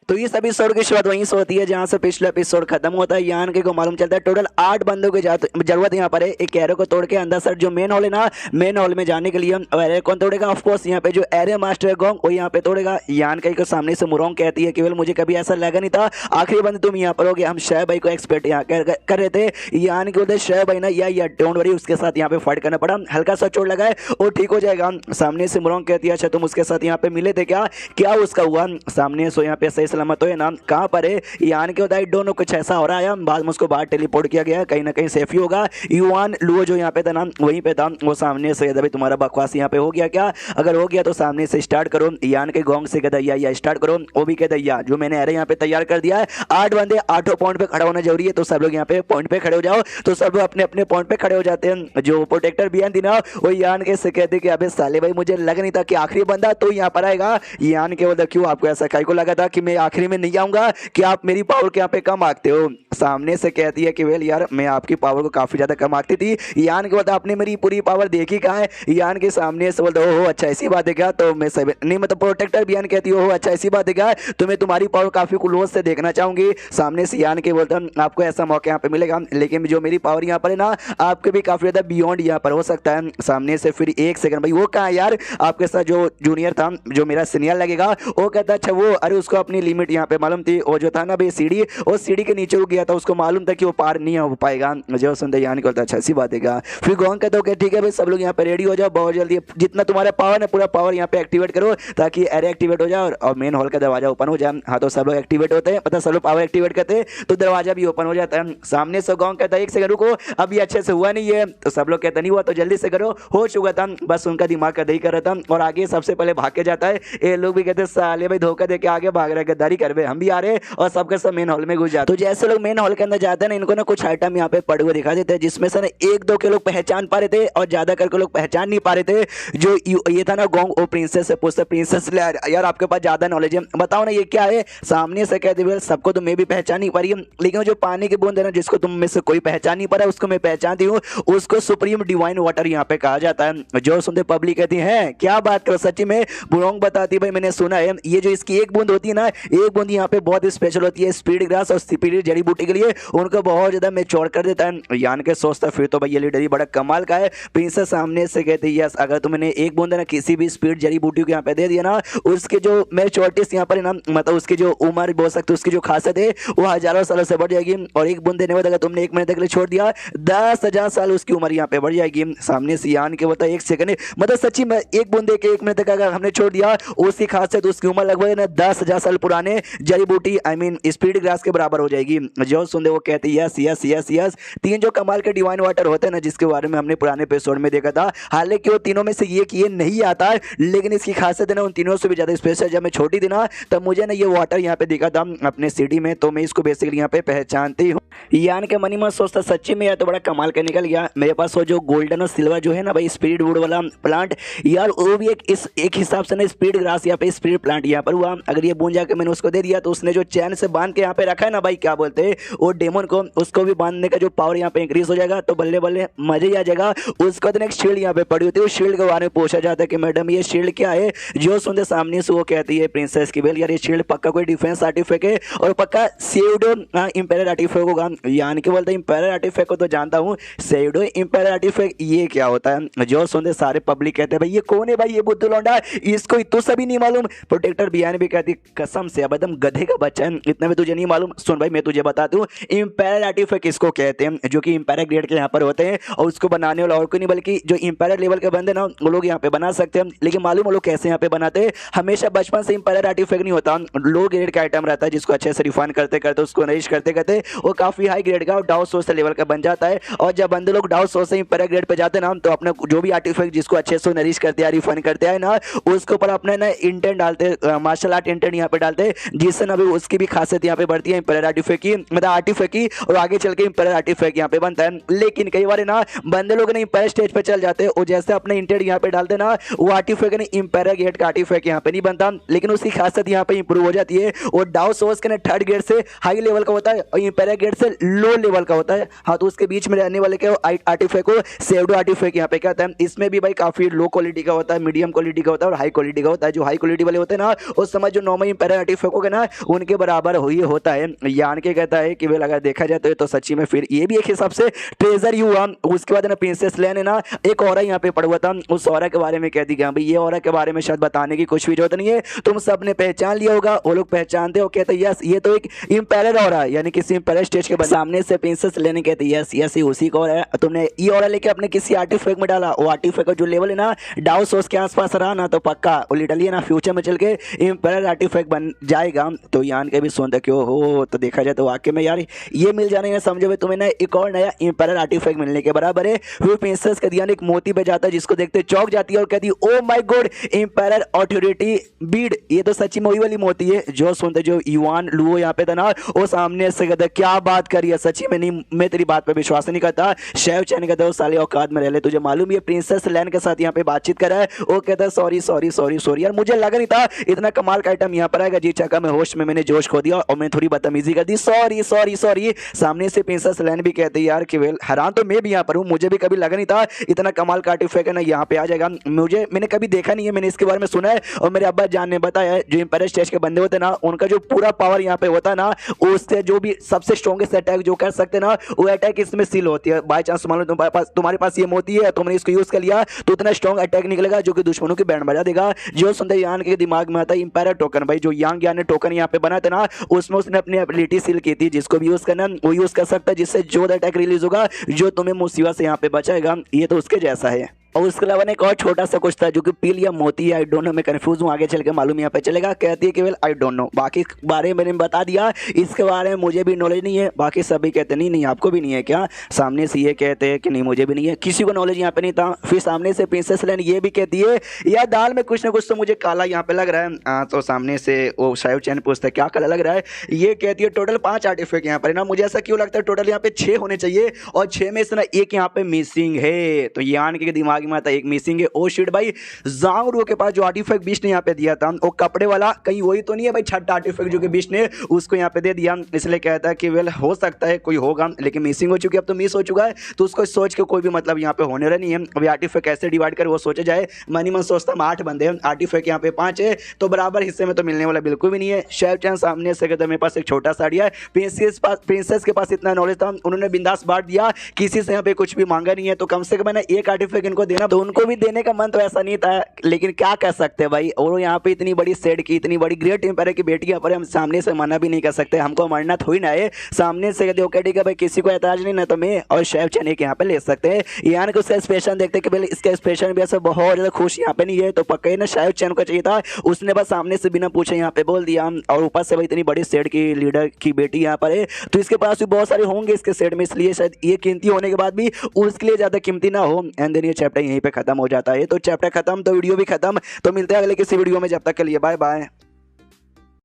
तो इस एपिसोड की शुरुआत वहीं से होती है जहां से पिछला एपिसोड खत्म होता है। यान के को मालूम चलता है टोटल 8 बंदों की जरूरत यहाँ पर है एक कैरो को तोड़ के अंदर सर जो मेन हॉल है ना, मेन हॉल में जाने के लिए एरे कौन तोड़ेगा? ऑफ कोर्स यहाँ पे जो एरे मास्टर है गोंग वो यहाँ पे तोड़ेगा। यान के को सामने से मुरोंग कहती है केवल मुझे कभी ऐसा लगा नहीं था, आखिरी बंद तुम यहाँ पर हो गया। हम शय भाई को एक्सपेक्ट यहाँ कर रहे थे। यान के उधर शय भाई ना या डोंट वरी उसके साथ यहाँ पे फाइट करना पड़ा, हल्का सा चोट लगा है और ठीक हो जाएगा। सामने से मुरोंग कहती है अच्छा तुम उसके साथ यहाँ पे मिले थे क्या उसका हुआ? सामने सो यहाँ पे सही सलामत हो ना, कहाँ पर है? यान के उधर दोनों कुछ ऐसा हो रहा है, बाद में उसको बाहर टेलीपोर्ट किया गया, कहीं ना कहीं सेफ ही होगा। युआन लुओ जो यहाँ पे था ना वहीं पे था, वो सामने से भाई तुम्हारा बकवास यहाँ पे हो गया क्या? अगर हो गया तो सामने से स्टार्ट करो। यान के गोंग से कहता या स्टार्ट करो, वो भी कहता या जो मैंने अरे यहाँ पे तैयार कर दिया है 8 बंदे 8 पॉइंट पे खड़ा होना जरूरी है, तो सब लोग यहाँ पे पॉइंट पे खड़े हो जाओ। तो सब लोग अपने अपने पॉइंट पे खड़े हो जाते हैं। जो प्रोटेक्टर बियान थी ना वो यान के से कहते कि अबे साले भाई मुझे लग नहीं था कि आखिरी बंदा तो यहाँ पर आएगा। यान के बोलता क्यों आपको ऐसा कहीं को लगा था कि मैं आखिरी में नहीं आऊंगा, कि आप मेरी पावर के यहाँ पे कम आंकते हो? सामने से कहती है कि वेल यार मैं आपकी पावर को काफी ज्यादा कम आंकती थी। यान के बोलता आपने मेरी पूरी पावर देखी कहाँ है? यान के सामने से बोलता ओहो अच्छा ऐसी बात है क्या? तो मैं सब नहीं मतलब प्रोटेक्टर बियान कहती है ओहो अच्छा ऐसी बात है क्या, तो मैं तुम्हारी पावर काफी क्लोज से देखना चाहूंगी। सामने से यान के बोलता आपको ऐसा मौका यहाँ पे मिलेगा, लेकिन जो मेरी पावर यहाँ पर है ना आपके भी काफी ज्यादा बियॉन्ड यहाँ पर हो सकता है। सामने से फिर एक सेकंड भाई वो कहाँ है यार? आपके साथ जो जूनियर था जो मेरा सीनियर लगेगा वो कहता अच्छा वो अरे उसको अपनी लिमिट यहाँ पे मालूम थी, वो जो था ना भाई सीढ़ी वो सीढ़ी के नीचे रुक गया था, उसको मालूम था कि वो पार नहीं हो पाएगा। जो सुनते यान को अच्छा ऐसी बात है। फिर गोंग कहता हूँ ठीक है भाई सब लोग यहाँ पे रेडी हो जाओ, बहुत जल्दी जितना तुम्हारा पावर है पूरा पावर यहाँ पे एक्टिवेट करो ताकि एरे एक्टिवेट हो जाए और मेन हॉल का दरवाजा ओपन हो जाए। हाँ तो सब लोग एक्टिवेट होते हैं, पता सब लोग पावर एक्टिवेट करते हैं तो दरवाजा भी ओपन हो जाता है। सामने से गोंग कहता है एक सेकंड रुको अभी अच्छे से हुआ नहीं है, तो सब लोग कहते नहीं हुआ तो जल्दी से करो, हो चुका था, बस उनका दिमाग का दही कर रहा था और आगे सबसे पहले भाग के जाता है। ये लोग भी कहते साले भाई धोखा दे के आगे भाग रहे गद्दारी कर हम भी आ रहे और सबके सब मेन हॉल में घुस जाते। तो जैसे लोग मेन हॉल के अंदर जाते हैं ना इनको ना कुछ आइटम यहाँ पे पड़े हुए दिखा देते हैं जिसमें से ना 1-2 के लोग पहचान पा रहे थे और ज्यादा करके लोग पहचान नहीं पा रहे थे। जो ये था ना गोंग वो प्रिंसेस से पूछते प्रिंसेस यार आपके पास ज्यादा नॉलेज है बताओ ना ये क्या है? सामने से कहते सबको तो मैं भी पहचान नहीं पा रही हूँ, लेकिन जो पानी की बूंद है ना जिसको तुम में से कोई पहचान नहीं पा रहा उसको मैं पहचानती हूँ, उसको सुप्रीम डिवाइन वाटर यहाँ पे कहा जाता है। जो सुनते पब्लिक कहती है क्या बात करो सच्ची में? बुरोंग बताती भाई मैंने सुना है ये जो इसकी एक बूंद होती है ना एक बूंद यहाँ पे बहुत स्पेशल होती है स्पीड ग्रास और स्पीड जड़ी बूटी के लिए, उनको बहुत ज्यादा मैच्योर कर देता है। यान के सोचता फिर तो भाई ये लीडर ही बड़ा कमाल का है। प्रिंसेस सामने से कहती है यस अगर तुमने एक बूंद ना किसी भी स्पीड जड़ी बूटी को यहाँ पे दे दिया ना उसके जो मैच्योरिटीज यहाँ पर ना मतलब उसकी जो उम्र बोल सकते उसकी जो खासियत है वो हजारों सालों से बढ़ जाएगी, और एक बूंद देने के बाद अगर तुमने 1 महीने तक के लिए छोड़ दिया 10,000 साल उसकी उम्र यहाँ पे बढ़ जाएगी। सामने से यान के बोलता है एक सेकंड मतलब सच्ची में एक बूंद दे के 1 महीने तक अगर हमने छोड़ दिया उसकी खासियत उसकी उम्र लगभग ना 10,000 साल पुराने जड़ी बूटी आई मीन स्पीड ग्रास के बराबर हो जाएगी। जो सुनते वो कहते यस यस यस यस 3 जो कमाल के डिवाइन वाटर होते हैं ना जिसके बारे में हमने पुराने एपिसोड में देखा था, हालांकि वो तीनों में से ये नहीं आता लेकिन इसकी खासियत है ना उन तीनों से भी ज्यादा स्पेशल। जब मैं छोटी थी ना तब मुझे ना ये वाटर यहाँ पे दिखा था अपने सिटी में, तो मैं इसको बेसिकली यहाँ पे पहचानती हूँ। यान के मनी में सोचता सच्ची में यार तो बड़ा कमाल का निकल गया मेरे पास वो जो गोल्डन और सिल्वर जो है ना भाई स्पीड वुड वाला प्लांट यार वो भी एक हिसाब से ना स्पीड ग्रास यहाँ पे स्पीड प्लांट यहाँ पर हुआ। अगर ये बूंद जाके मैंने उसको दे दिया तो उसने जो चैन से बांध के यहाँ पे रखा है ना भाई क्या बोलते हैं वो डेमन को, उसको भी बांधने का जो पावर यहाँ पे इंक्रीज हो जाएगा, तो बल्ले बल्ले मजे ही आ जाएगा। उसको तो एक शील्ड यहाँ पे पड़ी होती है, उस शील्ड के बारे में पूछा जाता है कि मैडम ये शील्ड क्या है? जो सुनते सामने से वो कहती है प्रिंसेस की बेल यार ये शील्ड पक्का कोई डिफेंस आर्टिफैक्ट है और पक्का सेवडो इंपेरियर आर्टिफैक्ट होगा। यान के बोलते इंपेरियर आर्टिफैक्ट को तो जानता हूँ, सेवडो इंपेरियर आर्टिफैक्ट ये क्या होता है? जो सुनते सारे पब्लिक कहते हैं भाई ये कौन है भाई ये बुद्धू लौंडा इसको तो सभी नहीं मालूम। प्रोटेक्टर बियान भी कहती कसम से अब एकदम गधे का बच्चा है इतना भी तुझे नहीं मालूम। सुन भाई मैं तुझे बताता हूँ इंपेरियर आर्टिफैक्ट इसको कहते हैं जो कि इंपेरियर ग्रेड के यहाँ पर होते हैं और उसको बनाने वाला और कोई नहीं बल्कि जो इंपेरियर लेवल के बंदे ना वो लोग यहाँ पे बना सकते हैं। लेकिन मालूम वो लोग कैसे यहाँ पे बनाते हैं? हमेशा बचपन से इंपेरियर आर्टिफैक्ट नहीं होता, लो ग्रेड का आइटम रहता है जिसको अच्छे से रिफाइन करते करते उसको नरिश करते करते वो काफी हाई ग्रेड का और डाउट सोर्स लेवल का बन जाता है। और जब बंदे लोग डाउट सोर्स से इंपेरियर ग्रेड पे जाते हैं ना तो अपने जो भी आर्टिफैक्ट जिसको अच्छे से नरिश करते हैं रिफाइन करते हैं ना उसके ऊपर अपने ना इंटेंट डालते मार्शल आर्ट इंटेंट यहाँ पे डालते जिससे ना भी उसकी भी खासियत यहाँ पे बढ़ती है इंपेरियर आर्टिफैक्ट की मतलब आर्टिफैक्ट की, और आगे चल के इंपेरियर आर्टिफैक्ट यहाँ पे बनता है। लेकिन कई बार ना बंदे लोग इंपेरियर स्टेज पे चल जाते हैं और जैसे अपने इंटेंट यहाँ पे डालते ना वो आर्टिफैक्ट ने इंपेरियर गेट का आर्टिफैक्ट यहाँ पे नहीं बनता, लेकिन उसकी खासियत यहाँ पे इंप्रूव हो जाती है और डाउ सोर्स के ना 3rd गेट से हाई लेवल का होता है और इंपेरियर गेट सबसे लो लेवल का होता है। हाँ, तो उसके बीच में रहने वाले क्या आर्टिफैक्ट को सेवडो आर्टिफैक्ट यहाँ पे कहते हैं। इसमें भी भाई काफी लो क्वालिटी का होता है, मीडियम क्वालिटी का होता है और हाई क्वालिटी का होता है। जो हाई क्वालिटी वाले होते हैं ना, उस समय जो नॉर्मल इंपीरियल आर्टिफैक्ट होगा ना, उनके बराबर हुई होता है। यान के कहता है कि वे अगर देखा जाए तो सच्ची में फिर ये भी एक हिसाब से ट्रेजर ही हुआ। उसके बाद ना प्रिंसेस लेन है ना, एक और यहाँ पे पड़ा हुआ था, उस औरा के बारे में कह दी गया भाई ये औरा के बारे में शायद बताने की कुछ भी जरूरत नहीं है, तुम सब ने पहचान लिया होगा। वो लोग पहचानते हो, कहते यस ये तो एक इंपीरियल औरा है, यानी किसी इंपीरियल स्टेज के सामने से प्रिंसेस लेने कहते यस यस ये उसी का औरा है। तुमने ये औरा लेके अपने किसी आर्टिफैक्ट में डाला, वो आर्टिफैक्ट का जो लेवल है ना डाउ सोर्स के आसपास रहा ना, तो पक्का वो लिटरली ना फ्यूचर में चल के इंपीरियल आर्टिफैक्ट बन जाएगा। तो यान के भी सुनते क्यों हो, तो देखा जाए तो वाकई में यार ये मिल जाने ना, समझो भाई तुम्हें ना एक और नया इंपीरियल आर्टिफैक्ट मिलने के बराबर है। फिर प्रिंसेस का ध्यान एक मोती पे जाता है जिसको देखते चौंक जाती है और कहती है oh my God imperial authority Beed, ये तो सच्ची में वही वाली मोती है जो सुनते जो युआन लुओ यहाँ पे था ना, वो सामने से कहता क्या बात करी है, सच्ची में नहीं, मैं तेरी बात पे विश्वास नहीं करता। शेव चैन कहता है साले औकात में रह ले, तुझे मालूम ये प्रिंसेस लैन के साथ यहाँ पे बातचीत कर रहा है। वो कहता है सॉरी सॉरी सॉरी सॉरी यार, मुझे लगा नहीं था इतना कमाल का आइटम यहाँ पर आएगा। जी चक्का में होश में मैंने जोश खो दिया और मैं थोड़ी बदतमीजी कर दी, सॉरी सॉरी सॉरी। सामने से प्रिंसेस लैन भी कहती है यार कि वेल हैरान तो मैं भी यहाँ पर हूँ, मुझे भी कभी लगा नहीं था इतना कमाल का आर्टिफैक्ट है ना यहाँ पे आ जाएगा। मैंने कभी देखा नहीं है, मैंने इसके बारे में सुना है और मेरे अब्बा जान ने बताया जो इंपीरियल स्टेज के बंदे होते हैं ना, उनका जो पूरा पावर यहाँ पे होता है ना, उससे जो भी सबसे स्ट्रॉन्गेस्ट अटैक जो कर सकते हैं ना, वो अटैक इसमें सील होती है। बाय चांस मान लो तुम्हारे पास ये मोती है, तुमने इसको यूज कर लिया तो इतना स्ट्रॉन्ग अटैक निकलेगा जो कि दुश्मनों की बैंड बजा देगा। जो सुनते यान के दिमाग में आता है इंपीरियल टोकन, भाई जो यांग यान ने टोकन यहाँ पे बनाया था ना, उसमें उसने अपनी एबिलिटी सील की थी, जिसको भी यूज करना वो यूज कर सकता है, जिससे जो अटैक रिलीज होगा जो तुम्हें मुसीबत से यहाँ पे बचाएगा। ये तो उसके जैसा है। और उसके अलावा एक और छोटा सा कुछ था जो कि पील या मोती है, आई डोंट नो, मैं कंफ्यूज हूँ, आगे चल के मालूम यहाँ पे चलेगा। कहती है कि वेल आई डोंट नो, बाकी बारे में मैंने बता दिया, इसके बारे में मुझे भी नॉलेज नहीं है। बाकी सभी कहते नहीं नहीं आपको भी नहीं है क्या, सामने से ये कहते हैं कि नहीं मुझे भी नहीं है, किसी को नॉलेज यहाँ पे नहीं था। फिर सामने से प्रिंसेस लैन ये भी कहती है यार दाल में कुछ ना कुछ तो मुझे काला यहाँ पे लग रहा है। तो सामने से वो शायद चैन पूछता है क्या काला लग रहा है, ये कहती है टोटल 5 आर्टिफैक्ट यहाँ पर है ना, मुझे ऐसा क्यों लगता है टोटल यहाँ पे 6 होने चाहिए और 6 में से ना एक यहाँ पे मिसिंग है। तो यान के दिमाग में आता है एक मिसिंग है। ओ शिट भाई, ज़ांग के पास जो आर्टिफैक्ट बीस्ट ने यहाँ पे दिया था वो कपड़े वाला कहीं वही तो नहीं है भाई, छठा आर्टिफैक्ट जो कि बीस्ट ने उसको यहाँ पे दे दिया। इसलिए कहता है कि वेल हो सकता है कोई होगा, लेकिन मिसिंग हो चुकी है, अब तो मिस हो चुका है, तो उसको सोच के कोई भी मतलब यहाँ पे होने रहा नहीं है। अभी आर्टिफैक्ट कैसे डिवाइड कर वो सोचा जाए, मनी मन सोचता हम 8 बंदे हैं, आर्टिफैक्ट यहाँ पे 5 है, तो बराबर हिस्से में तो मिलने वाला बिल्कुल भी नहीं है। शेफ चैन सामने से कहते मेरे पास एक छोटा सा आइडिया है, प्रिंसेस के पास इतना नॉलेज था, उन्होंने बिंदास बांट दिया, किसी से यहाँ पे कुछ भी मांगा नहीं है, तो कम से कम मैंने एक आर्टिफैक्ट इनको देना, तो उनको भी देने का मन तो ऐसा नहीं था, लेकिन क्या कर सकते हैं भाई, और यहाँ पे इतनी बड़ी सेड की इतनी बड़ी ग्रेट एम्पायर की बेटी पर हम सामने से मना भी नहीं कर सकते, हमको मरना थोड़ी ना है। सामने से कहते ओके ठीक है भाई, किसी को एतराज नहीं ना, तो मैं और शेफ चैन एक यहाँ पे ले सकते हैं। यानी कि उसका एक्सप्रेशन देखते कि भाई इसका एक्सप्रेशन भी ऐसा बहुत ज़्यादा खुश यहाँ पे नहीं है, तो पक्का ही ना शेफ चैन को चाहिए था, उसने बस सामने से बिना पूछे यहाँ पे बोल दिया। और ऊपर से भाई इतनी बड़ी सेड की लीडर की बेटी यहाँ पर है, तो इसके पास भी बहुत सारे होंगे इसके सेड में, इसलिए शायद ये कीमती होने के बाद भी उसके लिए ज़्यादा कीमती ना हो। एंड देन ये चैप्टर यहीं पे खत्म हो जाता है। तो चैप्टर खत्म तो वीडियो भी खत्म, तो मिलते हैं अगले किसी वीडियो में, जब तक के लिए बाय बाय।